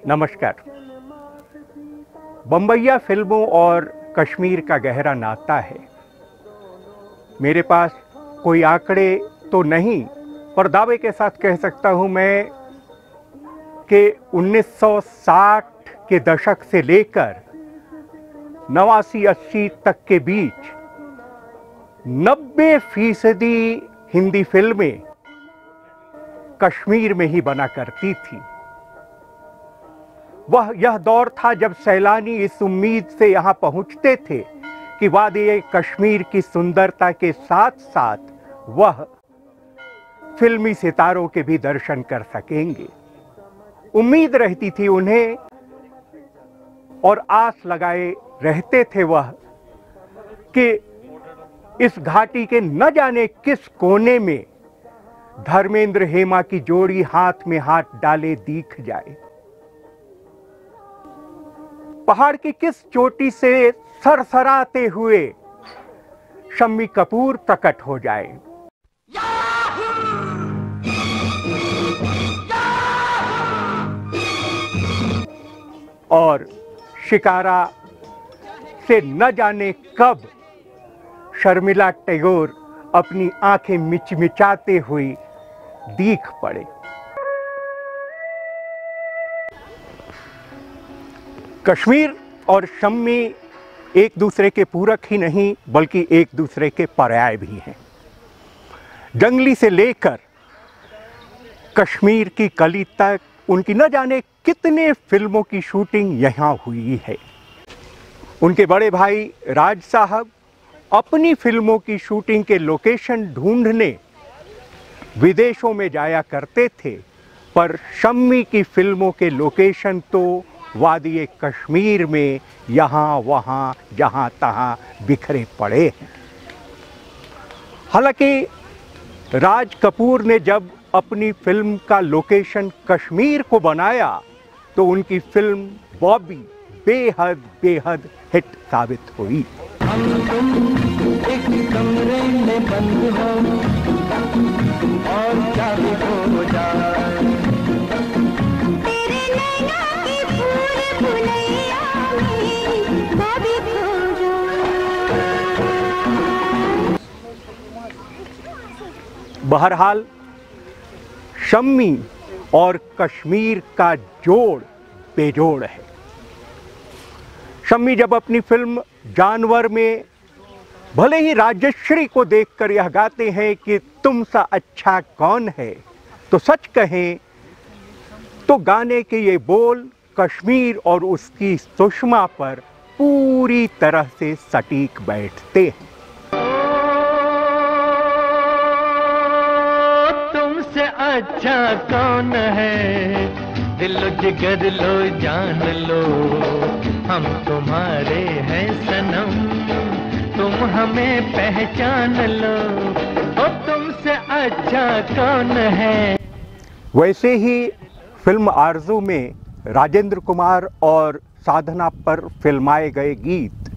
नमस्कार। बम्बैया फिल्मों और कश्मीर का गहरा नाता है। मेरे पास कोई आंकड़े तो नहीं, पर दावे के साथ कह सकता हूं मैं कि 1960 के दशक से लेकर 89-80 तक के बीच 90% हिंदी फिल्में कश्मीर में ही बना करती थी। यह दौर था जब सैलानी इस उम्मीद से यहां पहुंचते थे कि वादी कश्मीर की सुंदरता के साथ साथ वह फिल्मी सितारों के भी दर्शन कर सकेंगे। उम्मीद रहती थी उन्हें और आस लगाए रहते थे वह कि इस घाटी के न जाने किस कोने में धर्मेंद्र हेमा की जोड़ी हाथ में हाथ डाले दिख जाए, पहाड़ की किस चोटी से सरसराते हुए शम्मी कपूर प्रकट हो जाए और शिकारा से न जाने कब शर्मिला टैगोर अपनी आंखें मिचमिचाते हुए दिख पड़े। कश्मीर और शम्मी एक दूसरे के पूरक ही नहीं बल्कि एक दूसरे के पर्याय भी हैं। जंगली से लेकर कश्मीर की कली तक उनकी न जाने कितने फिल्मों की शूटिंग यहाँ हुई है। उनके बड़े भाई राज साहब अपनी फिल्मों की शूटिंग के लोकेशन ढूंढने विदेशों में जाया करते थे, पर शम्मी की फिल्मों के लोकेशन तो वादी कश्मीर में यहाँ वहाँ जहाँ तहाँ बिखरे पड़े हैं। हालांकि राज कपूर ने जब अपनी फिल्म का लोकेशन कश्मीर को बनाया तो उनकी फिल्म बॉबी बेहद बेहद हिट साबित हुई। हम तुम एक कमरे में बंद हो और क्या भी हो जाए, तेरे नैना की फूल फुलैया में बॉबी खो जाए। बहरहाल शम्मी और कश्मीर का जोड़ बेजोड़ है। शम्मी जब अपनी फिल्म जानवर में भले ही राजश्री को देखकर यह गाते हैं कि तुम सा अच्छा कौन है, तो सच कहें तो गाने के ये बोल कश्मीर और उसकी सुषमा पर पूरी तरह से सटीक बैठते हैं। तुमसे अच्छा कौन है, दिल जिगर लो जान लो, हम तुम्हारे हैं सनम, तुम हमें पहचान लो, ओ तुमसे अच्छा कौन है। वैसे ही फिल्म आरज़ू में राजेंद्र कुमार और साधना पर फिल्माए गए गीत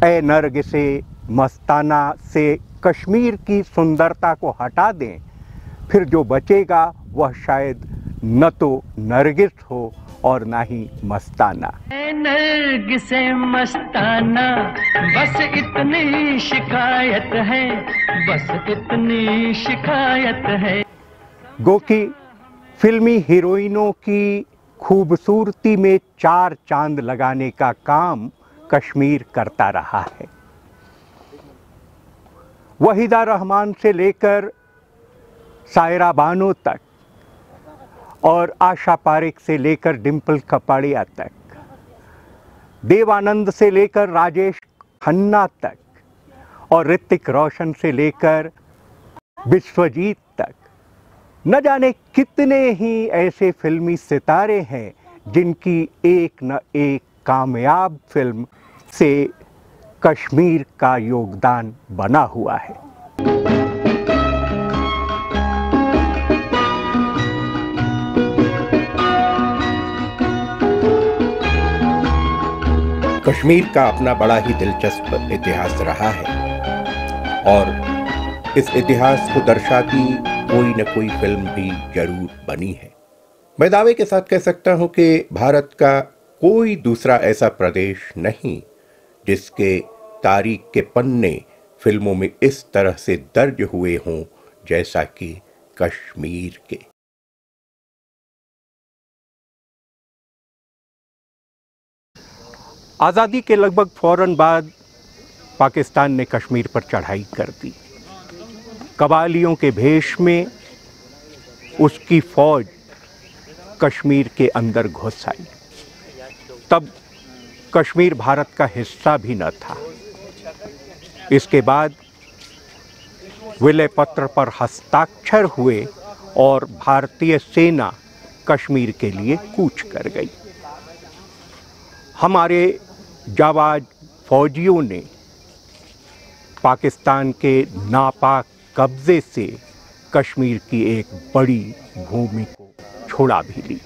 ए नरगिसे मस्ताना से कश्मीर की सुंदरता को हटा दें, फिर जो बचेगा वह शायद न तो नरगिस हो और ना ही मस्ताना। नरगिसे मस्ताना बस इतनी शिकायत है, बस इतनी शिकायत है। गोकी फिल्मी हीरोइनों की खूबसूरती में चार चांद लगाने का काम कश्मीर करता रहा है। वहीदा रहमान से लेकर सायरा बानो तक और आशा पारेख से लेकर डिम्पल कपाड़िया तक, देवानंद से लेकर राजेश खन्ना तक और ऋतिक रोशन से लेकर विश्वजीत तक, न जाने कितने ही ऐसे फिल्मी सितारे हैं जिनकी एक न एक कामयाब फिल्म से कश्मीर का योगदान बना हुआ है। कश्मीर का अपना बड़ा ही दिलचस्प इतिहास रहा है और इस इतिहास को दर्शाती कोई न कोई फिल्म भी जरूर बनी है। मैं दावे के साथ कह सकता हूं कि भारत का कोई दूसरा ऐसा प्रदेश नहीं जिसके तारीख के पन्ने फिल्मों में इस तरह से दर्ज हुए हों जैसा कि कश्मीर के। आज़ादी के लगभग फौरन बाद पाकिस्तान ने कश्मीर पर चढ़ाई कर दी। कबालियों के भेष में उसकी फौज कश्मीर के अंदर घुस आई। तब कश्मीर भारत का हिस्सा भी न था। इसके बाद विलय पत्र पर हस्ताक्षर हुए और भारतीय सेना कश्मीर के लिए कूच कर गई। हमारे जाबाज फौजियों ने पाकिस्तान के नापाक कब्जे से कश्मीर की एक बड़ी भूमि को छुड़ा भी ली।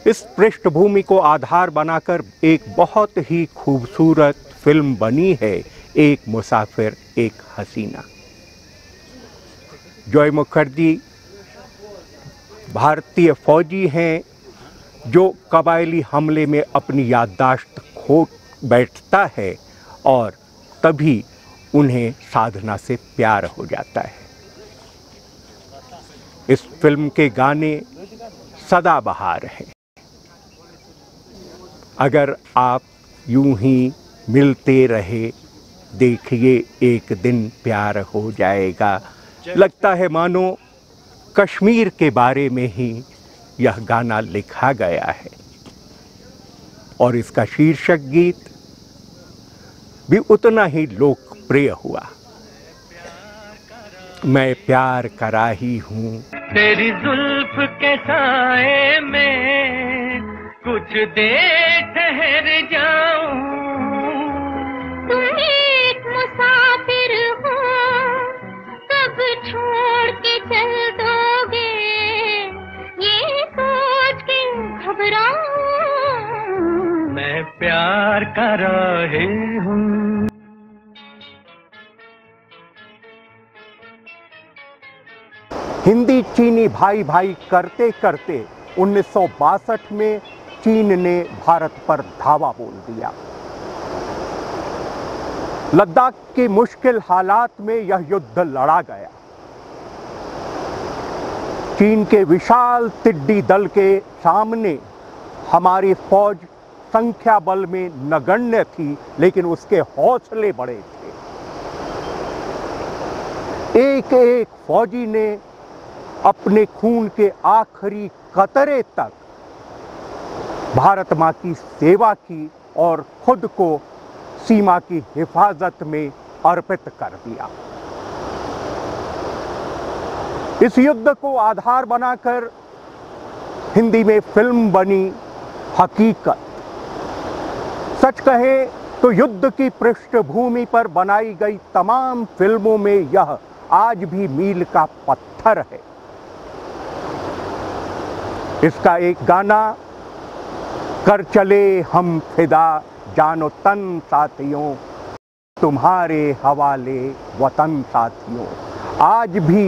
इस पृष्ठभूमि को आधार बनाकर एक बहुत ही खूबसूरत फिल्म बनी है, एक मुसाफिर एक हसीना। जॉय मुखर्जी भारतीय फौजी हैं जो कबायली हमले में अपनी याददाश्त खो बैठता है और तभी उन्हें साधना से प्यार हो जाता है। इस फिल्म के गाने सदाबहार हैं। अगर आप यूं ही मिलते रहे, देखिए एक दिन प्यार हो जाएगा। लगता है मानो कश्मीर के बारे में ही यह गाना लिखा गया है। और इसका शीर्षक गीत भी उतना ही लोकप्रिय हुआ। मैं प्यार करा ही हूँ तेरी जुल्फ के साए में कुछ देर ठहर जाऊं। तुम एक मुसाफिर हो, कब छोड़ के चल दोगे, ये सोच के घबराऊं। मैं प्यार कर रही हूँ। हिंदी चीनी भाई भाई करते करते 1962 में चीन ने भारत पर धावा बोल दिया। लद्दाख के मुश्किल हालात में यह युद्ध लड़ा गया। चीन के विशाल टिड्डी दल के सामने हमारी फौज संख्या बल में नगण्य थी, लेकिन उसके हौसले बड़े थे। एक एक फौजी ने अपने खून के आखिरी कतरे तक भारत मां की सेवा की और खुद को सीमा की हिफाजत में अर्पित कर दिया। इस युद्ध को आधार बनाकर हिंदी में फिल्म बनी हकीकत। सच कहे तो युद्ध की पृष्ठभूमि पर बनाई गई तमाम फिल्मों में यह आज भी मील का पत्थर है। इसका एक गाना, कर चले हम फिदा जानो तन साथियों, तुम्हारे हवाले वतन साथियों, आज भी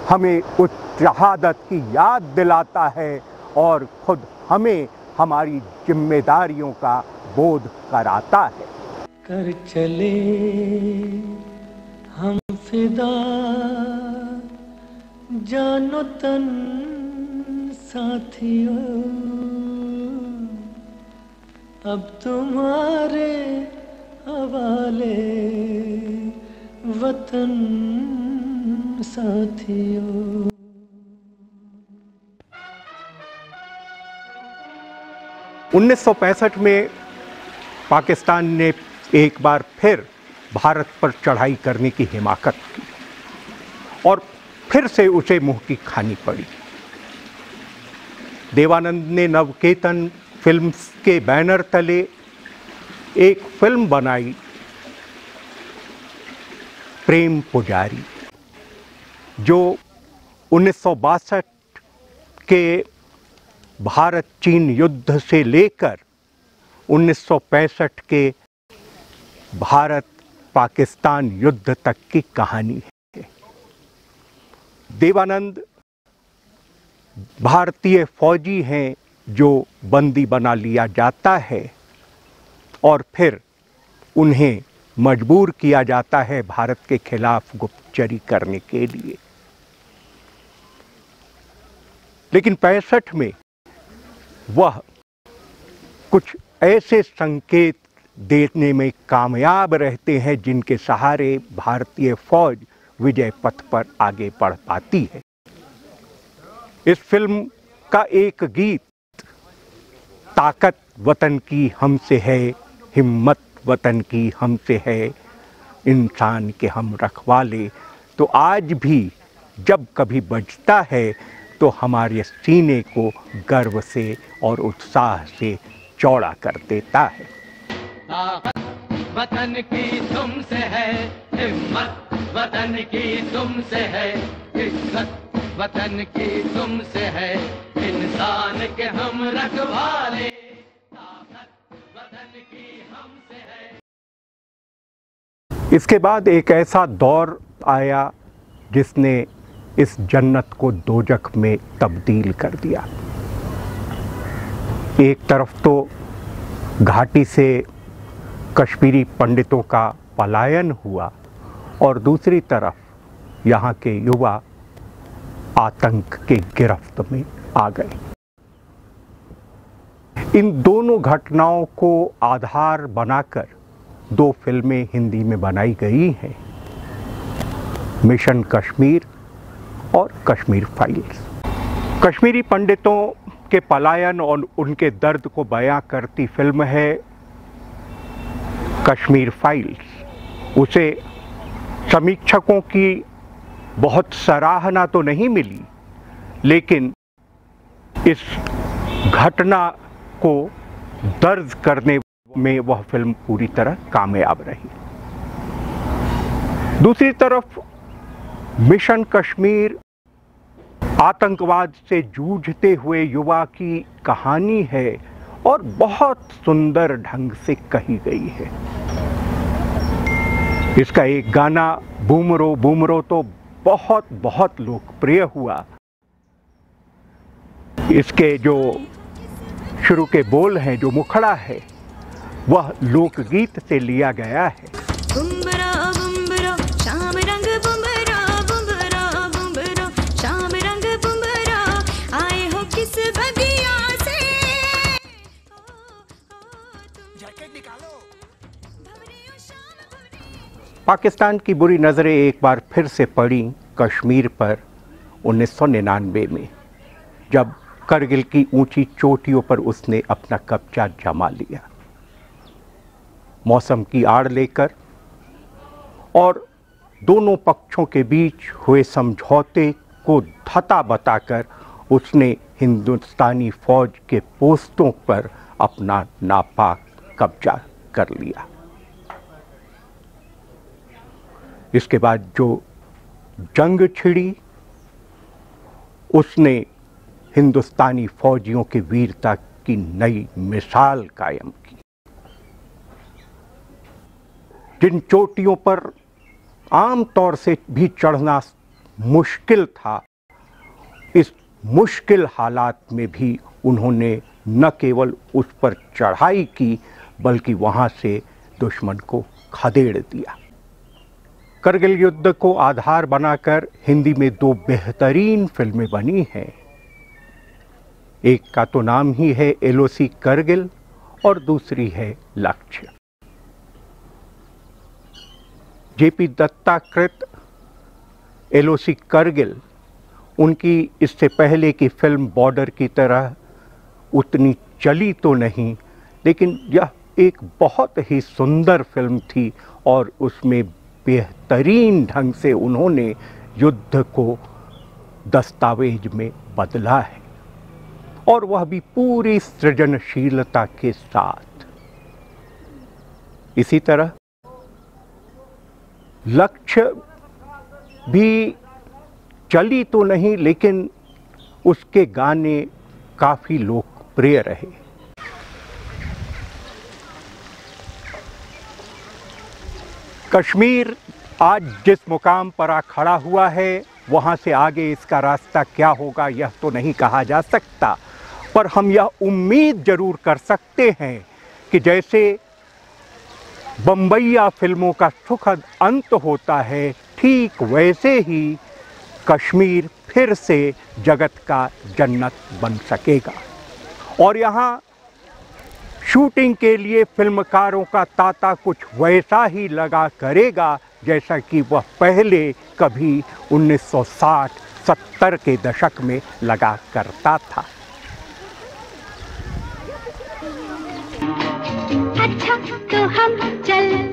हमें उस शहादत की याद दिलाता है और खुद हमें हमारी जिम्मेदारियों का बोध कराता है। कर चले हम फिदा जानो तन साथियों, अब तुम्हारे हवाले वतन साथियों। 1965 में पाकिस्तान ने एक बार फिर भारत पर चढ़ाई करने की हिमाकत की और फिर से उसे मुंह की खानी पड़ी। देवानंद ने नवकेतन फिल्म्स के बैनर तले एक फिल्म बनाई, प्रेम पुजारी, जो 1962 के भारत चीन युद्ध से लेकर 1965 के भारत पाकिस्तान युद्ध तक की कहानी है। देवानंद भारतीय फौजी हैं जो बंदी बना लिया जाता है और फिर उन्हें मजबूर किया जाता है भारत के खिलाफ गुप्तचरी करने के लिए। लेकिन 65 में वह कुछ ऐसे संकेत देने में कामयाब रहते हैं जिनके सहारे भारतीय फौज विजय पथ पर आगे बढ़ पाती है। इस फिल्म का एक गीत, ताकत वतन की हमसे है, हिम्मत वतन की हमसे है, इंसान के हम रखवाले, तो आज भी जब कभी बजता है तो हमारे सीने को गर्व से और उत्साह से चौड़ा कर देता है। ताकत वतन की तुमसे है, हिम्मत वतन की तुमसे है, इज्जत वतन की तुमसे है, इंसान के हम रखवाले, ताकत वतन की हमसे है। इसके बाद एक ऐसा दौर आया जिसने इस जन्नत को दोजख में तब्दील कर दिया। एक तरफ तो घाटी से कश्मीरी पंडितों का पलायन हुआ और दूसरी तरफ यहाँ के युवा आतंक के गिरफ्त में आ गए। इन दोनों घटनाओं को आधार बनाकर 2 फिल्में हिंदी में बनाई गई हैं, मिशन कश्मीर और कश्मीर फाइल्स। कश्मीरी पंडितों के पलायन और उनके दर्द को बयां करती फिल्म है कश्मीर फाइल्स। उसे समीक्षकों की बहुत सराहना तो नहीं मिली, लेकिन इस घटना को दर्ज करने में वह फिल्म पूरी तरह कामयाब रही। दूसरी तरफ मिशन कश्मीर आतंकवाद से जूझते हुए युवा की कहानी है और बहुत सुंदर ढंग से कही गई है। इसका एक गाना बूमरो बूमरो तो बहुत बहुत लोकप्रिय हुआ। इसके जो शुरू के बोल हैं, जो मुखड़ा है, वह लोकगीत से लिया गया है। बुम्बरा बुम्बरा शाम रंग बुम्बरा बुम्बरा बुम्बरा शाम रंग बुम्बरा आए हो किस बगिया से, जैकेट निकालो। पाकिस्तान की बुरी नज़रें एक बार फिर से पड़ी कश्मीर पर 1999 में, जब करगिल की ऊंची चोटियों पर उसने अपना कब्जा जमा लिया। मौसम की आड़ लेकर और दोनों पक्षों के बीच हुए समझौते को धता बताकर उसने हिंदुस्तानी फौज के पोस्टों पर अपना नापाक कब्जा कर लिया। इसके बाद जो जंग छिड़ी, उसने हिंदुस्तानी फौजियों की वीरता की नई मिसाल कायम की। जिन चोटियों पर आम तौर से भी चढ़ना मुश्किल था, इस मुश्किल हालात में भी उन्होंने न केवल उस पर चढ़ाई की, बल्कि वहां से दुश्मन को खदेड़ दिया। करगिल युद्ध को आधार बनाकर हिंदी में 2 बेहतरीन फिल्में बनी हैं। एक का तो नाम ही है एलओसी करगिल और दूसरी है लक्ष्य। जेपी दत्ता कृत एलओसी करगिल उनकी इससे पहले की फिल्म बॉर्डर की तरह उतनी चली तो नहीं, लेकिन यह एक बहुत ही सुंदर फिल्म थी और उसमें बेहतरीन ढंग से उन्होंने युद्ध को दस्तावेज में बदला है, और वह भी पूरी सृजनशीलता के साथ। इसी तरह लक्ष्य भी चली तो नहीं, लेकिन उसके गाने काफी लोकप्रिय रहे। कश्मीर आज जिस मुकाम पर आ खड़ा हुआ है, वहाँ से आगे इसका रास्ता क्या होगा यह तो नहीं कहा जा सकता, पर हम यह उम्मीद जरूर कर सकते हैं कि जैसे बम्बैया फिल्मों का सुखद अंत होता है, ठीक वैसे ही कश्मीर फिर से जगत का जन्नत बन सकेगा। और यहाँ शूटिंग के लिए फिल्मकारों का तांता कुछ वैसा ही लगा करेगा जैसा कि वह पहले कभी 1960-70 के दशक में लगा करता था। अच्छा तो हम चल